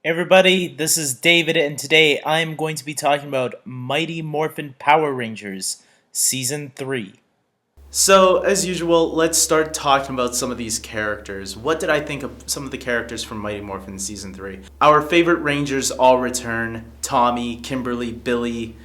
Everybody, this is David, and today I'm going to be talking about Mighty Morphin Power Rangers Season 3. So, as usual, let's start talking about some of these characters. What did I think of some of the characters from Mighty Morphin Season 3? Our favorite Rangers all return: Tommy, Kimberly, Billy,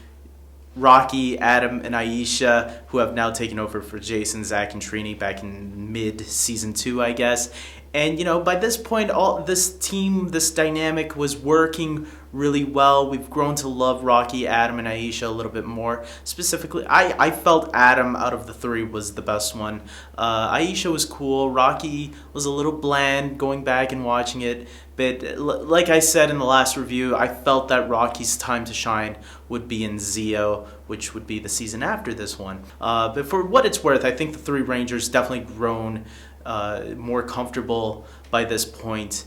Rocky, Adam, and Aisha, who have now taken over for Jason, Zach, and Trini back in mid season 2, I guess. And by this point, all this team, this dynamic was working really well. We've grown to love Rocky, Adam, and Aisha a little bit more. Specifically, I felt Adam out of the three was the best one. Aisha was cool. Rocky was a little bland going back and watching it. But like I said in the last review, I felt that Rocky's time to shine would be in Zeo, which would be the season after this one. But for what it's worth, I think the three Rangers definitely grown more comfortable by this point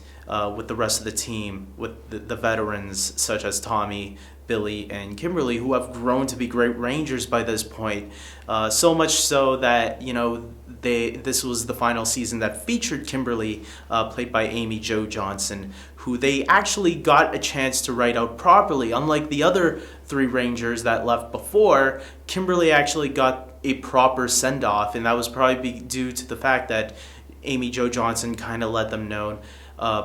with the rest of the team, with the veterans such as Tommy, Billy, and Kimberly, who have grown to be great Rangers by this point. So much so that this was the final season that featured Kimberly, played by Amy Jo Johnson, who they actually got a chance to write out properly. Unlike the other three Rangers that left before, Kimberly actually got a proper send-off, and that was probably due to the fact that Amy Jo Johnson kind of let them know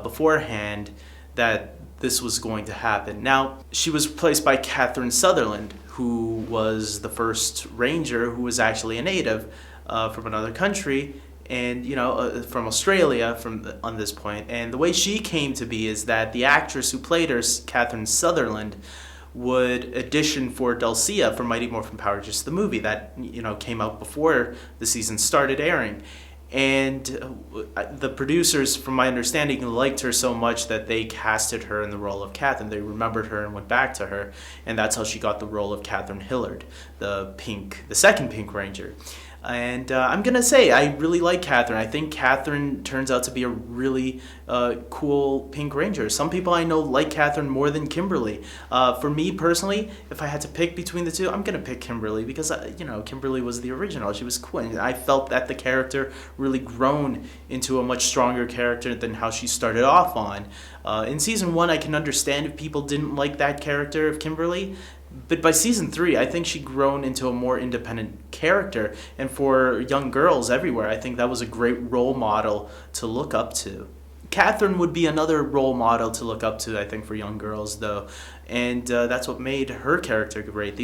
beforehand that this was going to happen. Now, she was replaced by Catherine Sutherland, who was the first Ranger who was actually a native from another country, and from Australia on this point. And the way she came to be is that the actress who played her, Catherine Sutherland, would audition for Dulcia for Mighty Morphin Power Rangers, the movie that came out before the season started airing. And the producers, from my understanding, liked her so much that they casted her in the role of Catherine. They remembered her and went back to her, and that's how she got the role of Catherine Hillard, the second Pink Ranger. And I'm going to say, I really like Catherine. I think Catherine turns out to be a really cool Pink Ranger. Some people I know like Catherine more than Kimberly. For me personally, if I had to pick between the two, I'm going to pick Kimberly because, Kimberly was the original. She was cool. And I felt that the character really grown into a much stronger character than how she started off on. In Season 1, I can understand if people didn't like that character of Kimberly. But by season 3, I think she'd grown into a more independent character. And for young girls everywhere, I think that was a great role model to look up to. Catherine would be another role model to look up to, I think, for young girls, though. And that's what made her character great.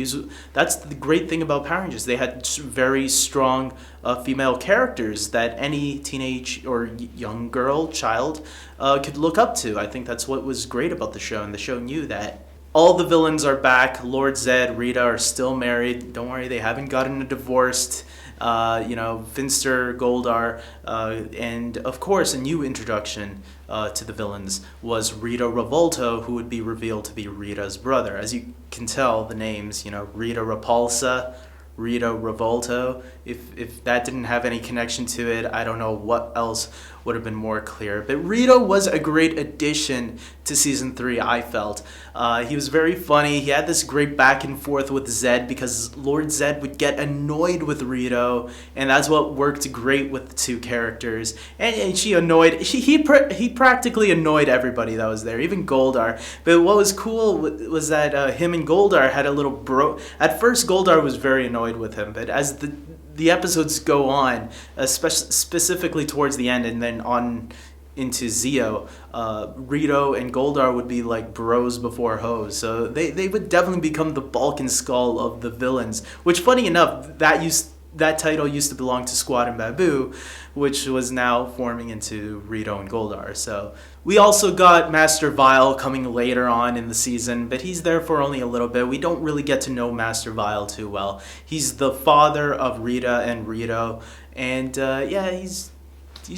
That's the great thing about Power Rangers. They had very strong female characters that any teenage or young girl, child, could look up to. I think that's what was great about the show, and the show knew that. All the villains are back. Lord Zed, Rita are still married. Don't worry, they haven't gotten divorced. Finster, Goldar, and of course a new introduction to the villains was Rito Revolto, who would be revealed to be Rita's brother. As you can tell, the names, Rita Repulsa, Rito Revolto. If that didn't have any connection to it, I don't know what else would have been more clear. But Rito was a great addition to Season 3, I felt. He was very funny. He had this great back and forth with Zed because Lord Zed would get annoyed with Rito, and that's what worked great with the two characters. And he practically annoyed everybody that was there, even Goldar. But what was cool was that him and Goldar had a little At first, Goldar was very annoyed with him, but as the episodes go on, specifically towards the end and then on into Zeo, Rito and Goldar would be like bros before hoes. So they would definitely become the bulk and skull of the villains, which, funny enough, that title used to belong to Squad and Babu, which was now forming into Rito and Goldar. So we also got Master Vile coming later on in the season, but he's there for only a little bit. We don't really get to know Master Vile too well. He's the father of Rita and Rito, and he's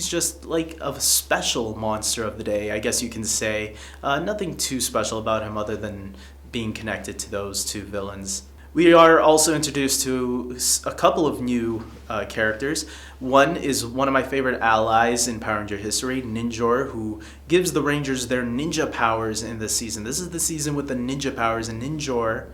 just like a special monster of the day, I guess you can say. Nothing too special about him other than being connected to those two villains. We are also introduced to a couple of new characters. One is one of my favorite allies in Power Ranger history, Ninjor, who gives the Rangers their ninja powers in this season. This is the season with the ninja powers, and Ninjor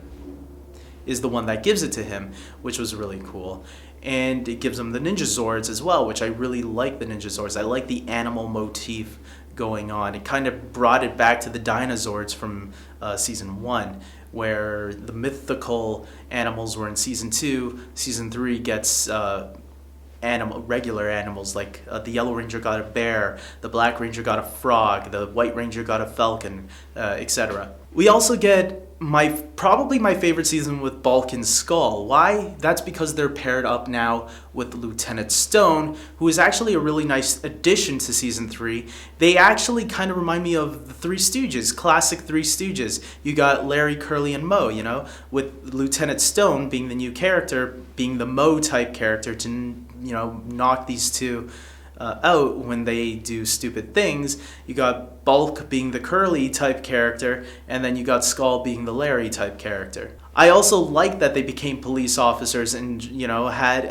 is the one that gives it to him, which was really cool. And it gives him the Ninja Zords as well, which I really like the Ninja Zords. I like the animal motif going on. It kind of brought it back to the dinosaurs from season 1, where the mythical animals were in season 2. Season 3 gets regular animals, like the Yellow Ranger got a bear, the Black Ranger got a frog, the White Ranger got a falcon, etc. We also get probably my favorite season with Bulk and Skull. Why? That's because they're paired up now with Lieutenant Stone, who is actually a really nice addition to season 3. They actually kind of remind me of the Three Stooges, classic Three Stooges. You got Larry, Curly, and Moe, with Lieutenant Stone being the new character, being the Moe type character to knock these two out when they do stupid things. You got Bulk being the Curly type character, and then you got Skull being the Larry type character. I also like that they became police officers and,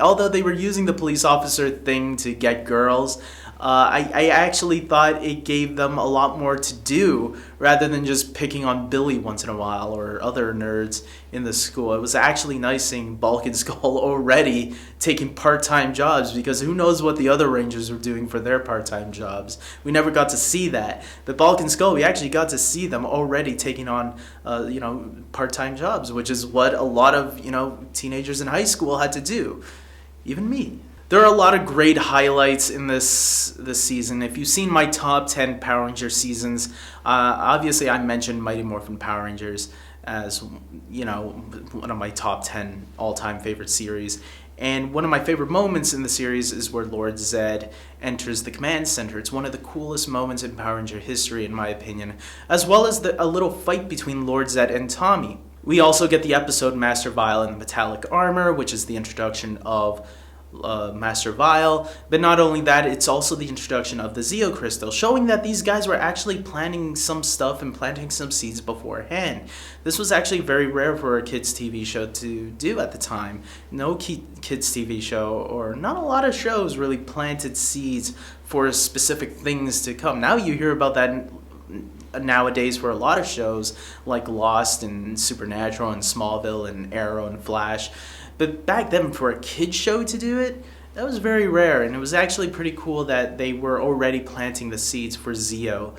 although they were using the police officer thing to get girls, I actually thought it gave them a lot more to do rather than just picking on Billy once in a while or other nerds in the school. It was actually nice seeing Bulk and Skull already taking part-time jobs, because who knows what the other Rangers were doing for their part-time jobs. We never got to see that. But Bulk and Skull, we actually got to see them already taking on part-time jobs, which is what a lot of teenagers in high school had to do. Even me. There are a lot of great highlights in this season. If you've seen my top 10 Power Ranger seasons, obviously I mentioned Mighty Morphin Power Rangers as, one of my top 10 all-time favorite series. And one of my favorite moments in the series is where Lord Zed enters the command center. It's one of the coolest moments in Power Ranger history, in my opinion, as well as a little fight between Lord Zed and Tommy. We also get the episode Master Vile in the Metallic Armor, which is the introduction of Master Vile, but not only that, it's also the introduction of the Zeo Crystal, showing that these guys were actually planning some stuff and planting some seeds beforehand. This was actually very rare for a kids TV show to do at the time. No kids TV show, or not a lot of shows, really planted seeds for specific things to come. Now you hear about that nowadays for a lot of shows like Lost and Supernatural and Smallville and Arrow and Flash. But back then, for a kid show to do it, that was very rare. And it was actually pretty cool that they were already planting the seeds for Zeo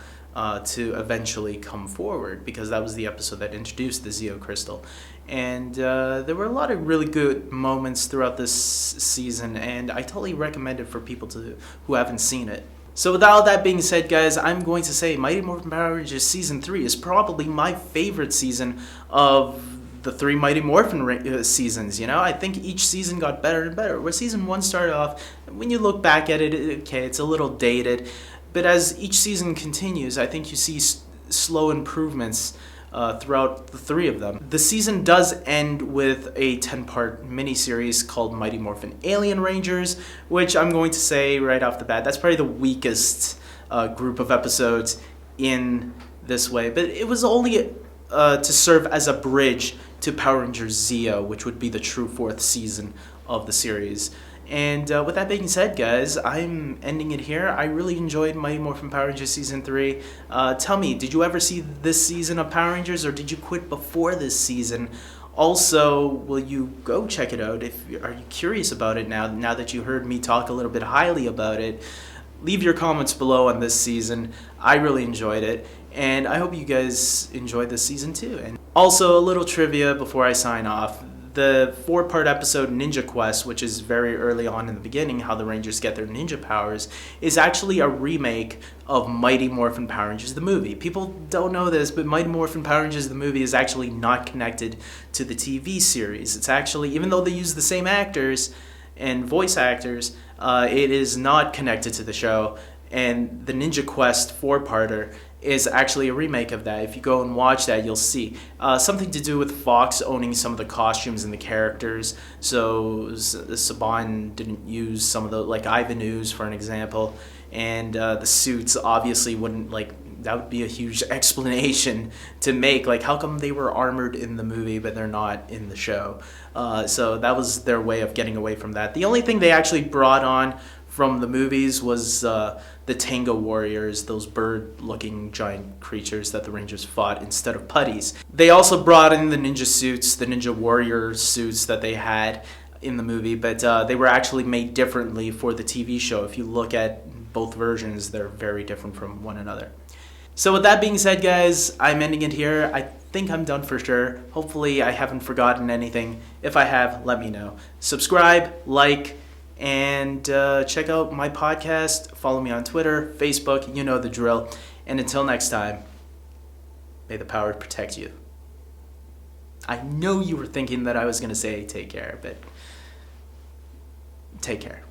to eventually come forward, because that was the episode that introduced the Zeo Crystal. And there were a lot of really good moments throughout this season, and I totally recommend it for people who haven't seen it. So with all that being said, guys, I'm going to say Mighty Morphin Power Rangers Season 3 is probably my favorite season of the 3 Mighty Morphin seasons. I think each season got better and better. Where season 1 started off, when you look back at it, okay, it's a little dated. But as each season continues, I think you see slow improvements throughout the 3 of them. The season does end with a 10-part miniseries called Mighty Morphin Alien Rangers, which I'm going to say right off the bat, that's probably the weakest group of episodes in this way. But it was only to serve as a bridge to Power Rangers Zeo, which would be the true 4th season of the series. And with that being said, guys, I'm ending it here. I really enjoyed Mighty Morphin Power Rangers Season 3. Tell me, did you ever see this season of Power Rangers, or did you quit before this season? Also, will you go check it out? Are you curious about it now that you heard me talk a little bit highly about it? Leave your comments below on this season. I really enjoyed it, and I hope you guys enjoyed this season too. And also, a little trivia before I sign off. The 4-part episode Ninja Quest, which is very early on in the beginning, how the Rangers get their ninja powers, is actually a remake of Mighty Morphin Power Rangers the movie. People don't know this, but Mighty Morphin Power Rangers the movie is actually not connected to the TV series. It's actually, even though they use the same actors and voice actors, it is not connected to the show. And the Ninja Quest 4-parter is actually a remake of that. If you go and watch that, you'll see something to do with Fox owning some of the costumes and the characters. So Saban didn't use some of the, like Ivan Ooze for an example, and the suits obviously wouldn't, like, that would be a huge explanation to make, like how come they were armored in the movie but they're not in the show. So that was their way of getting away from that. The only thing they actually brought on from the movies was the Tango Warriors, those bird-looking giant creatures that the Rangers fought instead of putties. They also brought in the ninja suits, the Ninja Warrior suits that they had in the movie, but they were actually made differently for the TV show. If you look at both versions, they're very different from one another. So with that being said, guys, I'm ending it here. I think I'm done for sure. Hopefully I haven't forgotten anything. If I have, let me know. Subscribe, like, and check out my podcast. Follow me on Twitter, Facebook, you know the drill. And until next time, may the power protect you. I know you were thinking that I was going to say take care, but take care.